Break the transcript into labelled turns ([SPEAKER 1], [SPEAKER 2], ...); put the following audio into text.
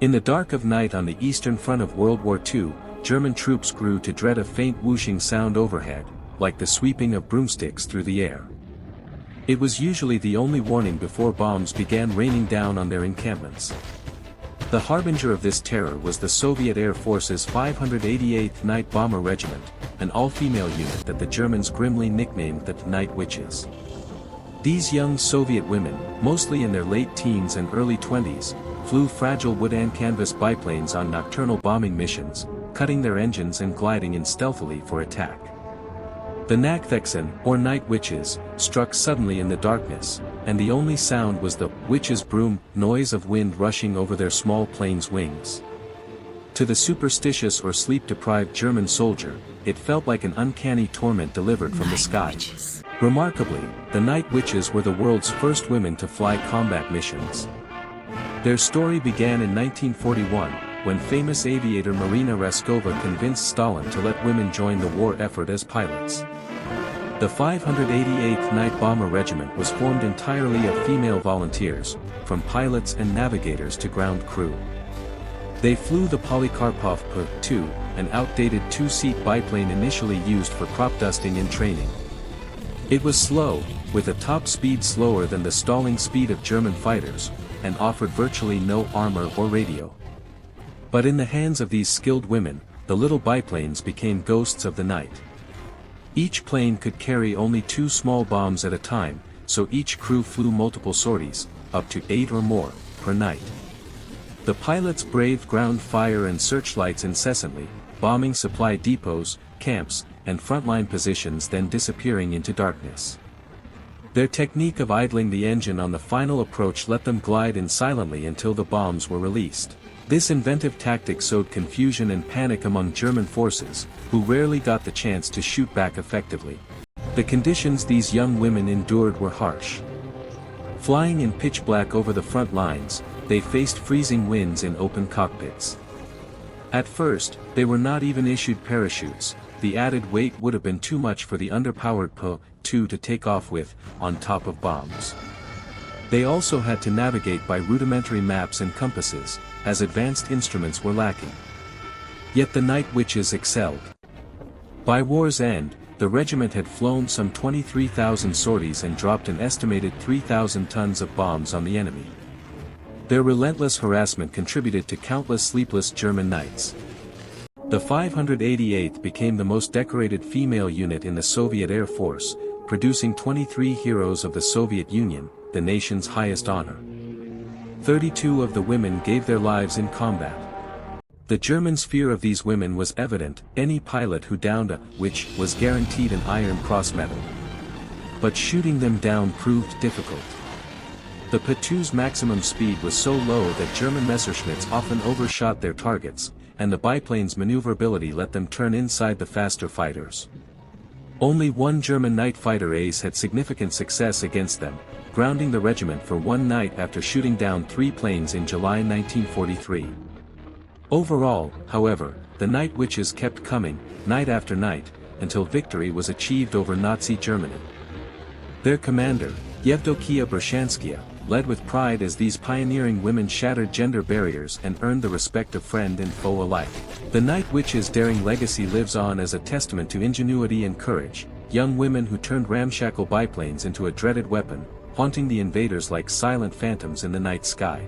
[SPEAKER 1] In the dark of night on the eastern front of World War II, German troops grew to dread a faint whooshing sound overhead, like the sweeping of broomsticks through the air. It was usually the only warning before bombs began raining down on their encampments. The harbinger of this terror was the Soviet Air Force's 588th Night Bomber Regiment, an all-female unit that the Germans grimly nicknamed the Night Witches. These young Soviet women, mostly in their late teens and early 20s, flew fragile wood and canvas biplanes on nocturnal bombing missions, cutting their engines and gliding in stealthily for attack. The Nachthexen, or Night Witches, struck suddenly in the darkness, and the only sound was the witch's broom noise of wind rushing over their small plane's wings. To the superstitious or sleep-deprived German soldier, it felt like an uncanny torment delivered from the sky. Remarkably, the Night Witches were the world's first women to fly combat missions. Their story began in 1941, when famous aviator Marina Raskova convinced Stalin to let women join the war effort as pilots. The 588th Night Bomber Regiment was formed entirely of female volunteers, from pilots and navigators to ground crew. They flew the Polikarpov P-2, an outdated two-seat biplane initially used for crop dusting in training. It was slow, with a top speed slower than the stalling speed of German fighters, and offered virtually no armor or radio. But in the hands of these skilled women, the little biplanes became ghosts of the night. Each plane could carry only 2 small bombs at a time, so each crew flew multiple sorties, up to 8 or more, per night. The pilots braved ground fire and searchlights incessantly, bombing supply depots, camps, and frontline positions, then disappearing into darkness. Their technique of idling the engine on the final approach let them glide in silently until the bombs were released. This inventive tactic sowed confusion and panic among German forces, who rarely got the chance to shoot back effectively. The conditions these young women endured were harsh. Flying in pitch black over the front lines, they faced freezing winds in open cockpits. At first, they were not even issued parachutes. The added weight would have been too much for the underpowered P-2 to take off with, on top of bombs. They also had to navigate by rudimentary maps and compasses, as advanced instruments were lacking. Yet the Night Witches excelled. By war's end, the regiment had flown some 23,000 sorties and dropped an estimated 3,000 tons of bombs on the enemy. Their relentless harassment contributed to countless sleepless German nights. The 588th became the most decorated female unit in the Soviet Air Force, producing 23 heroes of the Soviet Union, the nation's highest honor. 32 of the women gave their lives in combat. The Germans' fear of these women was evident. Any pilot who downed a witch was guaranteed an Iron Cross medal. But shooting them down proved difficult. The P-2's maximum speed was so low that German Messerschmitts often overshot their targets, and the biplane's maneuverability let them turn inside the faster fighters. Only one German night fighter ace had significant success against them, grounding the regiment for one night after shooting down 3 planes in July 1943. Overall, however, the Night Witches kept coming, night after night, until victory was achieved over Nazi Germany. Their commander, Yevdokia Brushanskaya, led with pride as these pioneering women shattered gender barriers and earned the respect of friend and foe alike. The Night Witches' daring legacy lives on as a testament to ingenuity and courage, young women who turned ramshackle biplanes into a dreaded weapon, haunting the invaders like silent phantoms in the night sky.